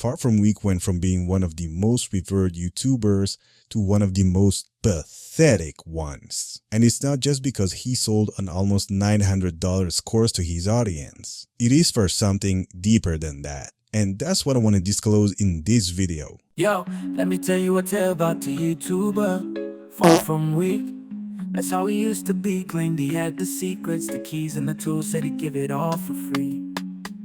FarFromWeak went from being one of the most revered YouTubers to one of the most pathetic ones. And it's not just because he sold an almost $900 course to his audience. It is for something deeper than that. And that's what I want to disclose in this video. Yo, let me tell you a tale about the YouTuber FarFromWeak. That's how he used to be, claimed he had the secrets, the keys and the tools, said he'd give it all for free,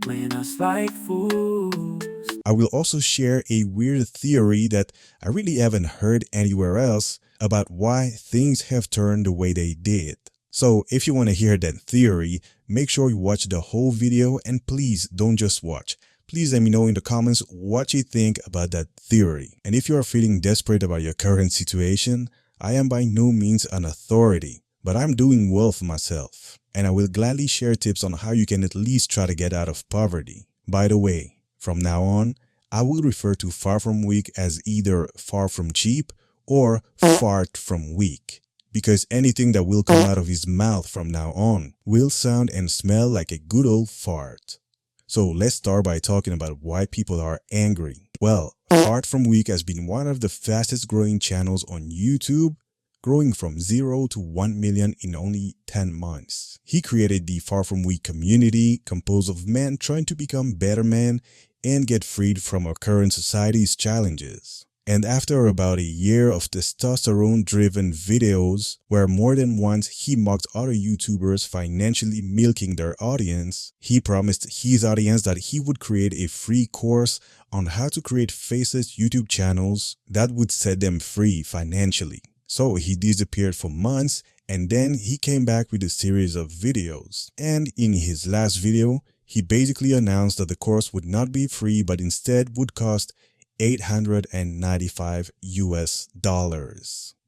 playing us like fools. I will also share a weird theory that I really haven't heard anywhere else about why things have turned the way they did. So if you want to hear that theory, make sure you watch the whole video, and please don't just watch. Please let me know in the comments what you think about that theory. And if you are feeling desperate about your current situation, I am by no means an authority, but I'm doing well for myself. And I will gladly share tips on how you can at least try to get out of poverty. By the way, from now on, I will refer to FarFromWeak as either Far From Cheap or FartFromWeak, because anything that will come out of his mouth from now on will sound and smell like a good old fart. So let's start by talking about why people are angry. Well, FartFromWeak has been one of the fastest growing channels on YouTube, growing from 0 to 1 million in only 10 months. He created the FarFromWeak community, composed of men trying to become better men and get freed from our current society's challenges. And after about a year of testosterone-driven videos, where more than once he mocked other YouTubers financially milking their audience, he promised his audience that he would create a free course on how to create faceless YouTube channels that would set them free financially. So he disappeared for months, and then he came back with a series of videos. And in his last video, he basically announced that the course would not be free, but instead would cost $895 US.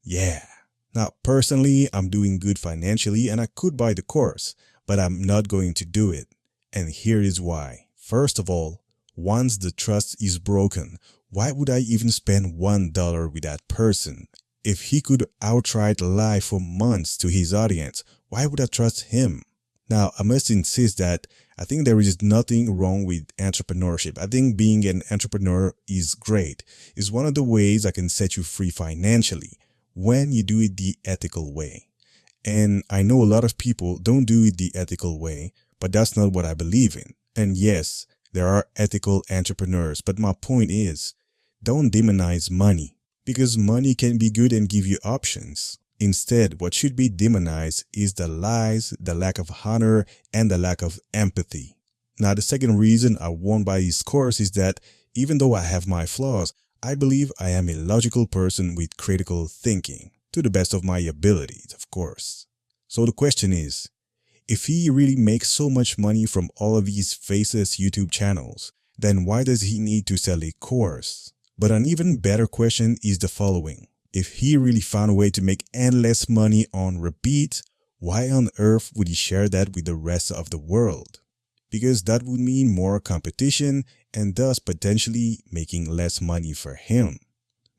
Yeah. Now, personally, I'm doing good financially and I could buy the course, but I'm not going to do it. And here is why. First of all, once the trust is broken, why would I even spend $1 with that person? If he could outright lie for months to his audience, why would I trust him? Now, I must insist that I think there is nothing wrong with entrepreneurship. I think being an entrepreneur is great. It's one of the ways that can set you free financially when you do it the ethical way. And I know a lot of people don't do it the ethical way, but that's not what I believe in. And yes, there are ethical entrepreneurs, but my point is, don't demonize money, because money can be good and give you options. Instead, what should be demonized is the lies, the lack of honor, and the lack of empathy. Now, the second reason I won't buy his course is that even though I have my flaws, I believe I am a logical person with critical thinking, to the best of my abilities, of course. So the question is, if he really makes so much money from all of these faceless YouTube channels, then why does he need to sell a course? But an even better question is the following. If he really found a way to make endless money on repeat, why on earth would he share that with the rest of the world? Because that would mean more competition and thus potentially making less money for him.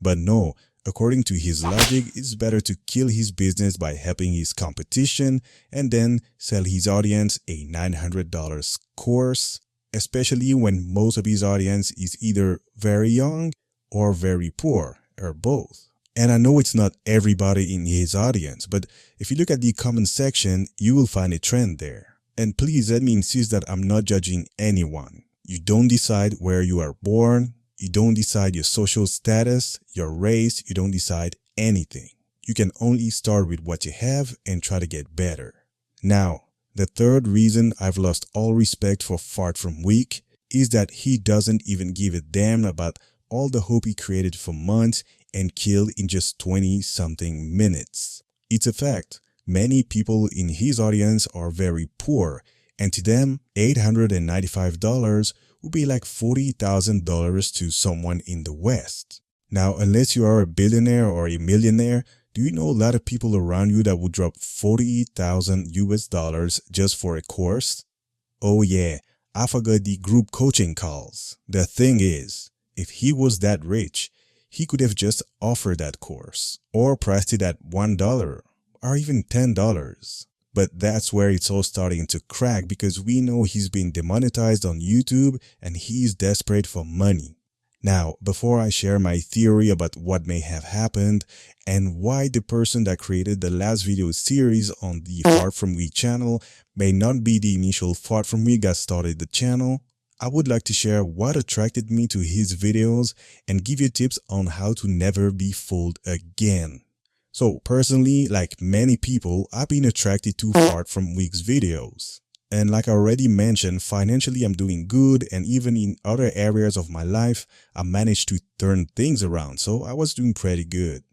But no, according to his logic, it's better to kill his business by helping his competition and then sell his audience a $900 course, especially when most of his audience is either very young or very poor, or both. And I know it's not everybody in his audience, but if you look at the comment section, you will find a trend there. And please let me insist that I'm not judging anyone. You don't decide where you are born. You don't decide your social status, your race. You don't decide anything. You can only start with what you have and try to get better. Now, the third reason I've lost all respect for FartFromWeak is that he doesn't even give a damn about all the hope he created for months and killed in just 20-something minutes. It's a fact. Many people in his audience are very poor, and to them, $895 would be like $40,000 to someone in the West. Now, unless you are a billionaire or a millionaire, do you know a lot of people around you that would drop $40,000 US just for a course? Oh yeah, I forgot the group coaching calls. The thing is, if he was that rich, he could have just offered that course or priced it at $1 or even $10. But that's where it's all starting to crack because we know he's been demonetized on YouTube and he's desperate for money. Now, before I share my theory about what may have happened and why the person that created the last video series on the FarFromWeak channel may not be the initial FarFromWeak that started the channel, I would like to share what attracted me to his videos and give you tips on how to never be fooled again. So personally, like many people, I've been attracted to FarFromWeak's videos. And like I already mentioned, financially I'm doing good, and even in other areas of my life, I managed to turn things around, so I was doing pretty good.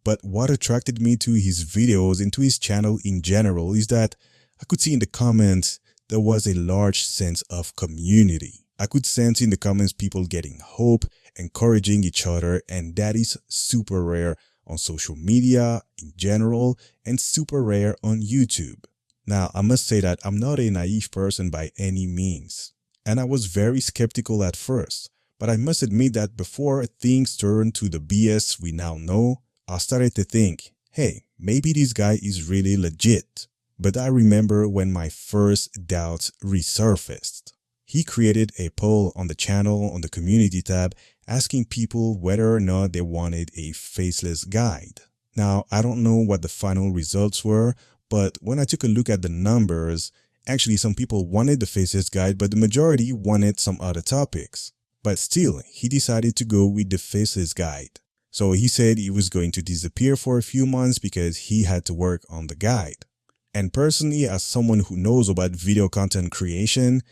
But what attracted me to his videos and to his channel in general is that I could see in the comments there was a large sense of community. I could sense in the comments people getting hope, encouraging each other, and that is super rare on social media in general and super rare on YouTube. Now, I must say that I'm not a naive person by any means, and I was very skeptical at first, but I must admit that before things turned to the BS we now know, I started to think, hey, maybe this guy is really legit. But I remember when my first doubts resurfaced. He created a poll on the channel on the community tab asking people whether or not they wanted a faceless guide. Now, I don't know what the final results were, but when I took a look at the numbers, actually some people wanted the faceless guide, but the majority wanted some other topics. But still, he decided to go with the faceless guide. So he said he was going to disappear for a few months because he had to work on the guide. And personally, as someone who knows about video content creation,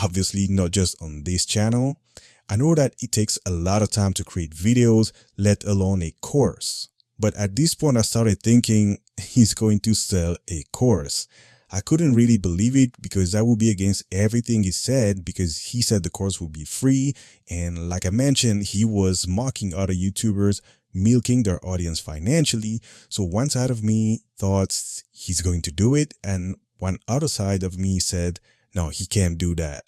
obviously not just on this channel, I know that it takes a lot of time to create videos, let alone a course. But at this point, I started thinking he's going to sell a course. I couldn't really believe it because that would be against everything he said, because he said the course would be free. And like I mentioned, he was mocking other YouTubers, milking their audience financially. So one side of me thought he's going to do it, and one other side of me said, no, he can't do that.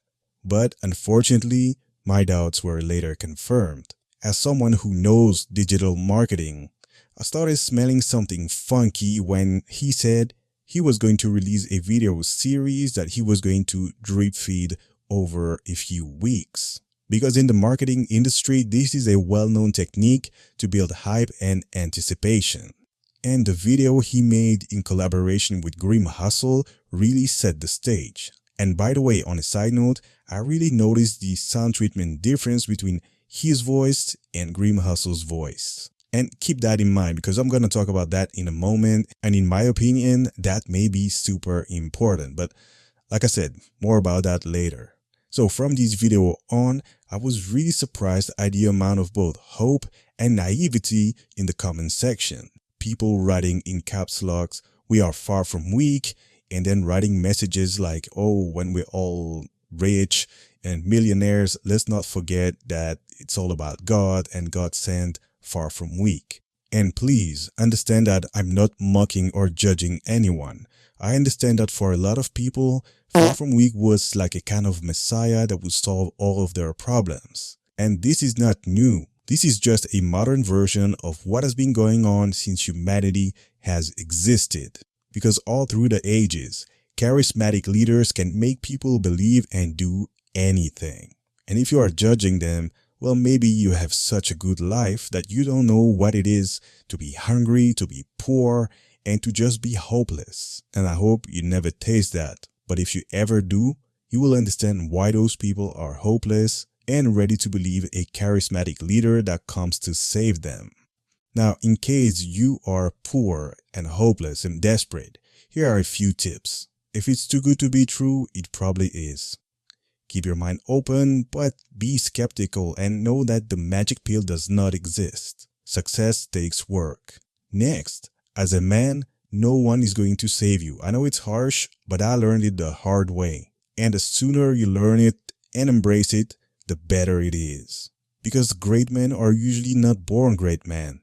But unfortunately, my doubts were later confirmed. As someone who knows digital marketing, I started smelling something funky when he said he was going to release a video series that he was going to drip feed over a few weeks. Because in the marketing industry, this is a well-known technique to build hype and anticipation. And the video he made in collaboration with Grim Hustle really set the stage. And by the way, on a side note, I really noticed the sound treatment difference between his voice and Grim Hustle's voice. And keep that in mind because I'm going to talk about that in a moment. And in my opinion, that may be super important. But like I said, more about that later. So from this video on, I was really surprised at the amount of both hope and naivety in the comment section. People writing in caps locks, "We are far from weak," and then writing messages like, "Oh, when we're all rich and millionaires, let's not forget that it's all about God and God sent FarFromWeak." And please understand that I'm not mocking or judging anyone. I understand that for a lot of people, FarFromWeak was like a kind of messiah that would solve all of their problems. And this is not new. This is just a modern version of what has been going on since humanity has existed. Because all through the ages, charismatic leaders can make people believe and do anything. And if you are judging them, well, maybe you have such a good life that you don't know what it is to be hungry, to be poor, and to just be hopeless. And I hope you never taste that. But if you ever do, you will understand why those people are hopeless and ready to believe a charismatic leader that comes to save them. Now, in case you are poor and hopeless and desperate, here are a few tips. If it's too good to be true, it probably is. Keep your mind open, but be skeptical and know that the magic pill does not exist. Success takes work. Next, as a man, no one is going to save you. I know it's harsh, but I learned it the hard way. And the sooner you learn it and embrace it, the better it is. Because great men are usually not born great men.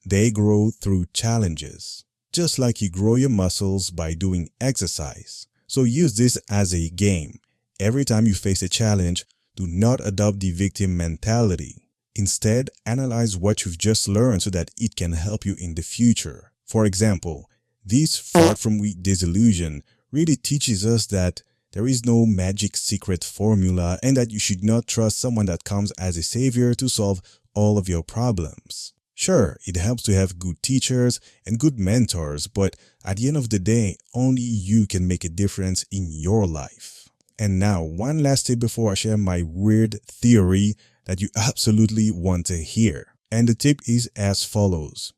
They grow through challenges. Just like you grow your muscles by doing exercise. So use this as a game. Every time you face a challenge, do not adopt the victim mentality. Instead, analyze what you've just learned so that it can help you in the future. For example, this FartFromWeak disillusion really teaches us that there is no magic secret formula and that you should not trust someone that comes as a savior to solve all of your problems. Sure, it helps to have good teachers and good mentors, but at the end of the day, only you can make a difference in your life. And now, one last tip before I share my weird theory that you absolutely want to hear. And the tip is as follows.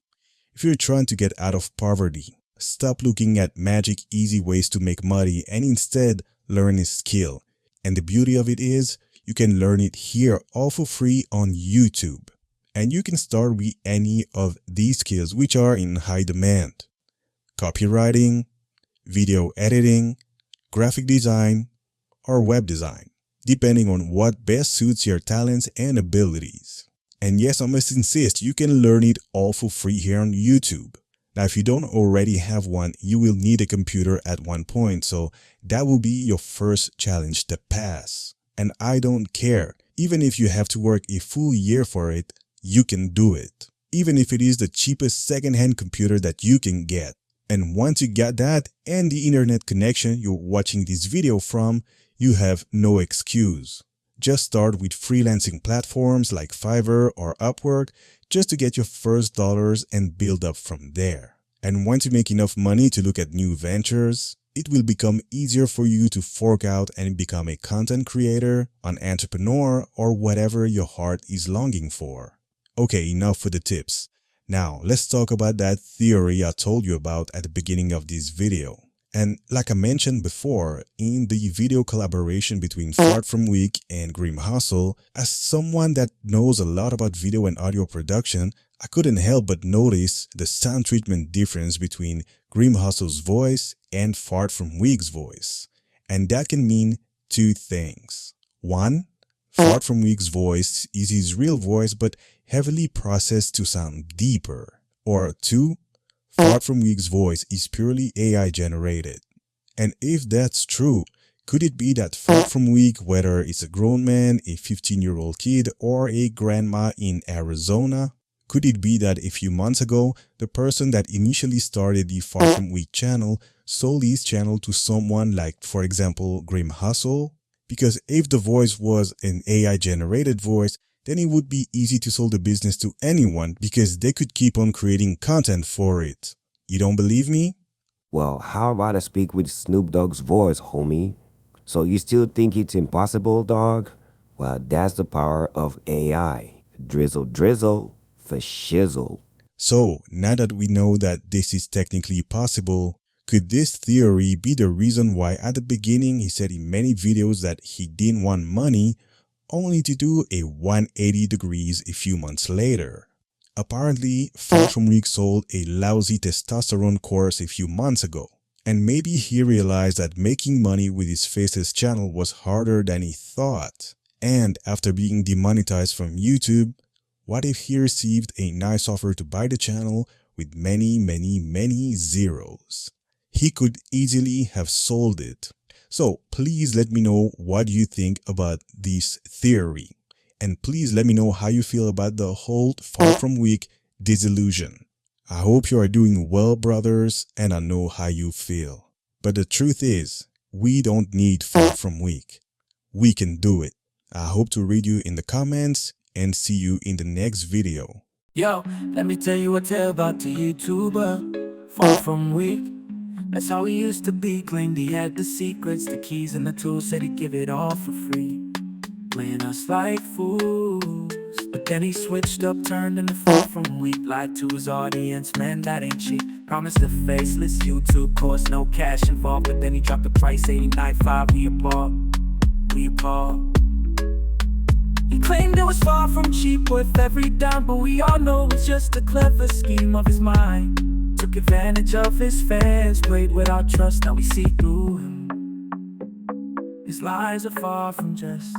If you're trying to get out of poverty, stop looking at magic easy ways to make money and instead learn a skill. And the beauty of it is, you can learn it here all for free on YouTube. And you can start with any of these skills which are in high demand. Copywriting, video editing, graphic design, or web design, depending on what best suits your talents and abilities. And yes, I must insist, you can learn it all for free here on YouTube. Now, if you don't already have one, you will need a computer at one point, so that will be your first challenge to pass. And I don't care, even if you have to work a full year for it, you can do it. Even if it is the cheapest second-hand computer that you can get. And once you get that and the internet connection you're watching this video from, you have no excuse. Just start with freelancing platforms like Fiverr or Upwork just to get your first dollars and build up from there. And once you make enough money to look at new ventures, it will become easier for you to fork out and become a content creator, an entrepreneur, or whatever your heart is longing for. Okay, enough for the tips. Now, let's talk about that theory I told you about at the beginning of this video. And like I mentioned before, in the video collaboration between FarFromWeak and Grim Hustle, as someone that knows a lot about video and audio production, I couldn't help but notice the sound treatment difference between Grim Hustle's voice and FarFromWeak's voice. And that can mean two things. One, FarFromWeak's voice is his real voice but heavily processed to sound deeper. Or two, FarFromWeak's voice is purely AI generated. And if that's true, could it be that FarFromWeak, whether it's a grown man, a 15-year-old kid, or a grandma in Arizona, could it be that a few months ago, the person that initially started the FarFromWeak channel sold his channel to someone like, for example, Grim Hustle? Because if the voice was an AI generated voice, then it would be easy to sell the business to anyone because they could keep on creating content for it. You don't believe me? Well, how about I speak with Snoop Dogg's voice, homie? So you still think it's impossible, dog? Well, that's the power of AI. Drizzle, drizzle, for shizzle. So, now that we know that this is technically possible, could this theory be the reason why at the beginning he said in many videos that he didn't want money, only to do a 180 degrees a few months later? Apparently, FarFromWeak sold a lousy testosterone course a few months ago, and maybe he realized that making money with his Faceless channel was harder than he thought. And after being demonetized from YouTube, what if he received a nice offer to buy the channel with many zeros? He could easily have sold it. So please let me know what you think about this theory. And please let me know how you feel about the whole FarFromWeak disillusion. I hope you are doing well, brothers, and I know how you feel. But the truth is, we don't need FarFromWeak. We can do it. I hope to read you in the comments and see you in the next video. Yo, let me tell you a tale about the YouTuber FarFromWeak. That's how he used to be, claimed he had the secrets, the keys and the tools, said he'd give it all for free, playing us like fools. But then he switched up, turned into FarFromWeak, lied to his audience, man that ain't cheap. Promised a faceless YouTube course, no cash involved, but then he dropped the price, $89.5. We appalled. He claimed it was far from cheap, worth every dime, but we all know it's just a clever scheme of his mind. Took advantage of his fans, played with our trust, now we see through him. His lies are far from just